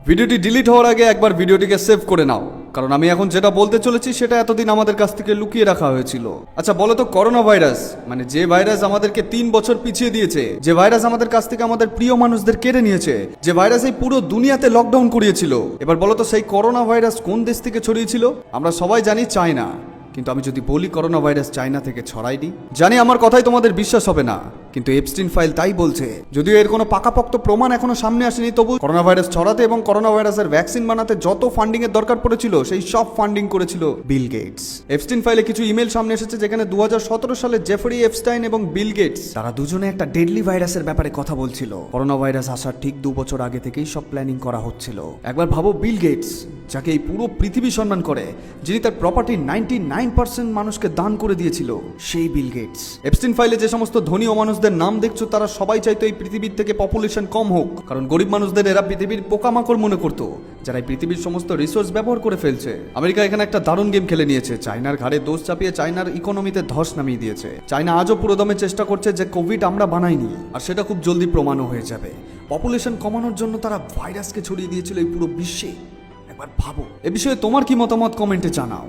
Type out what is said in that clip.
ভিডিওটি ডিলিট হওয়ার আগে একবার ভিডিওটিকে সেভ করে নাও, কারণ আমি এখন যেটা বলতে চলেছি সেটা এতদিন আমাদের কাছ থেকে লুকিয়ে রাখা হয়েছিল। আচ্ছা বলো তো, করোনা ভাইরাস মানে যে ভাইরাস আমাদেরকে 3 বছর পিছিয়ে দিয়েছে, যে ভাইরাস আমাদের কাছ থেকে আমাদের প্রিয় মানুষদের কেড়ে নিয়েছে, যে ভাইরাস এই পুরো দুনিয়াতে লকডাউন করিয়েছিল, এবার বলো তো সেই করোনা ভাইরাস কোন দেশ থেকে ছড়িয়েছিল? আমরা সবাই জানি চায়না, কিন্তু আমি যদি বলি করোনা ভাইরাস চায়না থেকে ছড়ায়নি, জানি আমার কথাই তোমাদের বিশ্বাস হবে না, কিন্তু এপস্টিন ফাইল তাই বলছে। যদিও এর কোনো পাকাপোক্ত প্রমাণ এখনো সামনে আসেনি, তবু করোনা ভাইরাস ছড়াতে এবং করোনা ভাইরাসের ভ্যাকসিন বানাতে যত ফান্ডিং এর দরকার পড়েছিল সেই সব ফান্ডিং করেছিল বিল গেটস। এপস্টিন ফাইলে কিছু ইমেল সামনে এসেছে যেখানে 2017 সালে জেফরি এপস্টাইন এবং বিল গেটস তারা দুজনে একটা ডেডলি ভাইরাসের ব্যাপারে কথা বলছিল। করোনা ভাইরাস আসার ঠিক 2 বছর আগে থেকেই সব প্ল্যানিং করা হচ্ছিল। একবার ভাবো, বিল গেটস যাকে এই পুরো পৃথিবী সম্মান করে, যিনি তার প্রপার্টি 99% মানুষকে দান করে দিয়েছিল, সেই বিল গেটস। এপস্টিন ফাইলে যে সমস্ত ধনী ও মানুষদের নাম দেখছো তারা সবাই চাইতো এই পৃথিবীর থেকে পপুলেশন কম হোক, কারণ গরিব মানুষদের এরা পৃথিবীর পোকামাকড় মনে করতো, যারা এই পৃথিবীর সমস্ত রিসোর্স ব্যবহার করে ফেলছে। আমেরিকা এখানে একটা দারুণ গেম খেলে নিয়েছে, চায়নার ঘাড়ে দোষ চাপিয়ে চায়নার ইকোনমিতে ধস নামিয়ে দিয়েছে। চায়না আজও পুরোদমে চেষ্টা করছে যে কোভিড আমরা বানাইনি, আর সেটা খুব জলদি প্রমাণও হয়ে যাবে। পপুলেশন কমানোর জন্য তারা ভাইরাসকে ছড়িয়ে দিয়েছিল এই পুরো বিশ্বে। একবার ভাবো, এ বিষয়ে তোমার কি মতামত কমেন্টে জানাও।